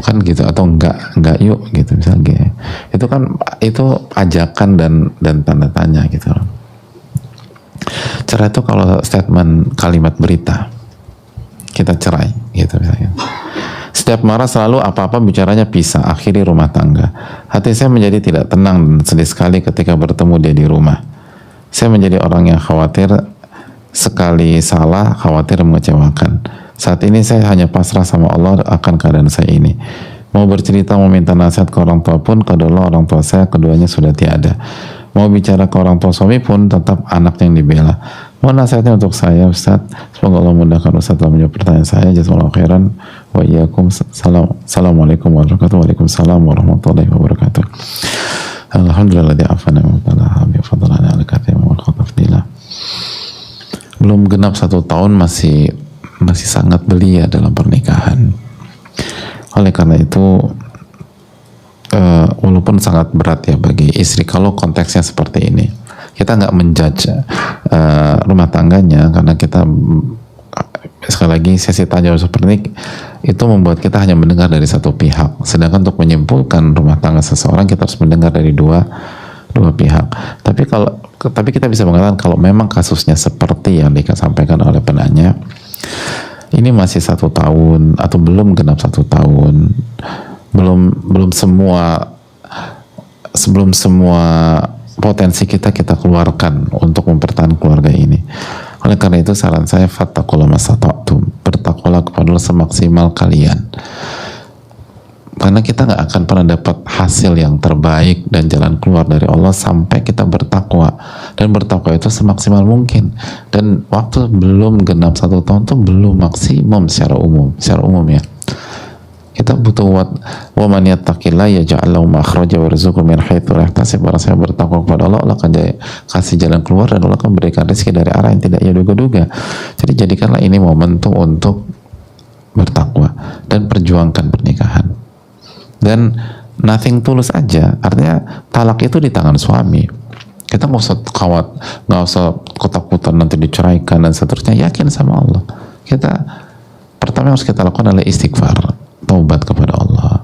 kan gitu, atau enggak yuk gitu misalnya. Itu kan itu ajakan dan tanda tanya gitu. Cerai itu kalau statement kalimat berita, kita cerai gitu misalnya. Setiap marah selalu apa-apa bicaranya pisah, akhiri rumah tangga. Hati saya menjadi tidak tenang dan sedih sekali ketika bertemu dia di rumah. Saya menjadi orang yang khawatir, sekali salah khawatir mengecewakan. Saat ini saya hanya pasrah sama Allah akan keadaan saya ini. Mau bercerita, mau minta nasihat ke orang tua pun, kedua orang tua saya keduanya sudah tiada. Mau bicara ke orang tua suami pun tetap anak yang dibela. Mohon nasihatnya untuk saya Ustaz. Semoga Allah mudahkan Ustaz dalam menjawab pertanyaan saya. Jazakallahu khairan. Wa iyyakum. Assalamualaikum warahmatullahi wabarakatuh. Waalaikumsalam warahmatullahi wabarakatuh. Alhamdulillah afana wa ta'ala bi fadlana ala katsir wa khafdillah. Belum genap 1 tahun masih sangat belia dalam pernikahan. Oleh karena itu walaupun sangat berat ya bagi istri kalau konteksnya seperti ini, kita nggak menjudge rumah tangganya, karena kita sekali lagi sesi tanya seperti ini itu membuat kita hanya mendengar dari satu pihak, sedangkan untuk menyimpulkan rumah tangga seseorang kita harus mendengar dari dua pihak. Tapi kita bisa mengatakan kalau memang kasusnya seperti yang disampaikan oleh penanya, ini masih 1 tahun atau belum genap 1 tahun, belum semua potensi kita keluarkan untuk mempertahankan keluarga ini. Oleh karena itu saran saya, fattaqullaha mastata'tum, bertakwalah kepada Allah semaksimal kalian, karena kita nggak akan pernah dapat hasil yang terbaik dan jalan keluar dari Allah sampai kita bertakwa, dan bertakwa itu semaksimal mungkin. Dan waktu belum genap 1 tahun itu belum maksimum secara umum ya. Kita butuh wa man yattaqillaha yaj'al lahu makhraja wa yarzuqhu min haitsu la yahtasib. Barang siapa bertakwa kepada Allah, Allah akan kasih jalan keluar dan Allah akan berikan rezeki dari arah yang tidak ia duga-duga. Jadi jadikanlah ini momentum untuk bertakwa dan perjuangkan pernikahan. Dan nothing tulus aja, artinya talak itu di tangan suami. Kita nggak usah ketakutan nanti diceraikan dan seterusnya. Yakin sama Allah. Pertama yang harus kita lakukan adalah istighfar, taubat kepada Allah.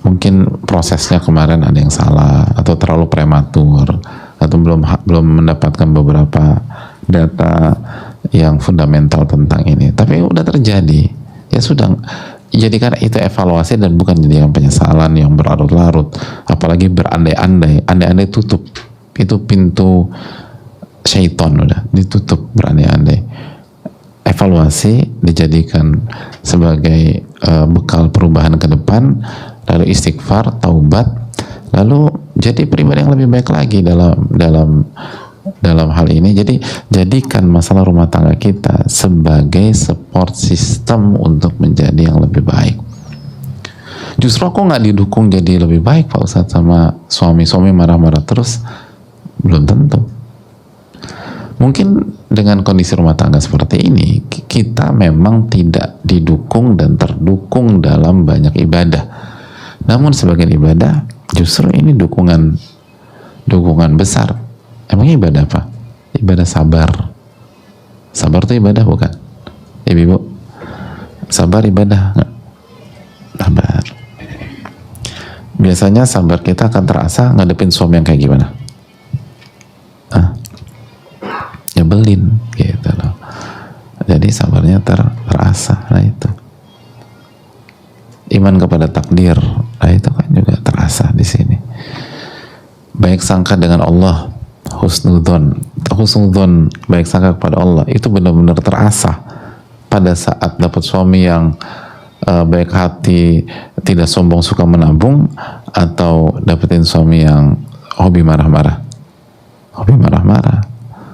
Mungkin prosesnya kemarin ada yang salah, atau terlalu prematur, atau belum mendapatkan beberapa data yang fundamental tentang ini. Tapi udah terjadi, ya sudah, jadikan itu evaluasi dan bukan jadikan penyesalan yang berlarut-larut. Apalagi berandai-andai tutup, itu pintu syaitan, udah ditutup berandai-andai. Evaluasi dijadikan sebagai bekal perubahan ke depan, lalu istighfar, taubat, lalu jadi pribadi yang lebih baik lagi dalam hal ini. Jadi jadikan masalah rumah tangga kita sebagai support system untuk menjadi yang lebih baik. Justru aku nggak didukung jadi lebih baik Pak Ustadz sama suami marah-marah terus, belum tentu. Mungkin dengan kondisi rumah tangga seperti ini, kita memang tidak didukung dan terdukung dalam banyak ibadah. Namun sebagian ibadah justru ini dukungan besar. Emangnya ibadah apa? Ibadah sabar. Sabar itu ibadah bukan? Ibu, sabar ibadah nggak? Sabar. Biasanya sabar kita akan terasa ngadepin suami yang kayak gimana? Nyebelin gitu loh. Jadi sabarnya terasa. Nah itu iman kepada takdir, nah itu kan juga terasa di sini. Baik sangka dengan Allah, husnudzon, baik sangka kepada Allah, itu benar-benar terasa pada saat dapat suami yang baik hati, tidak sombong, suka menabung, atau dapetin suami yang hobi marah-marah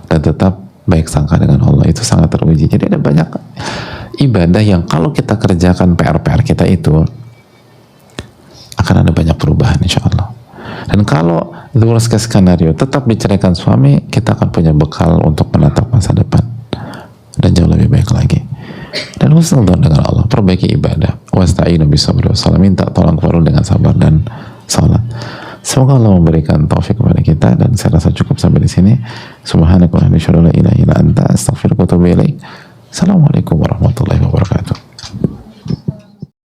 dan tetap baik sangka dengan Allah. Itu sangat teruji. Jadi ada banyak ibadah yang kalau kita kerjakan PR-PR kita itu akan ada banyak perubahan insya Allah. Dan kalau the worst case scenario tetap diceraikan suami, kita akan punya bekal untuk menatap masa depan dan jauh lebih baik lagi. Dan husnudzon dengan Allah, perbaiki ibadah, wasta'inu bisabri wassalam, minta tolong kepada dengan sabar dan salat. Semoga Allah memberikan taufik kepada kita, dan saya rasa cukup sampai di sini. Subhanakallahumma wa bihamdika, la ilaha illa anta, astaghfiruka wa atubu ilaik. Assalamualaikum warahmatullahi wabarakatuh.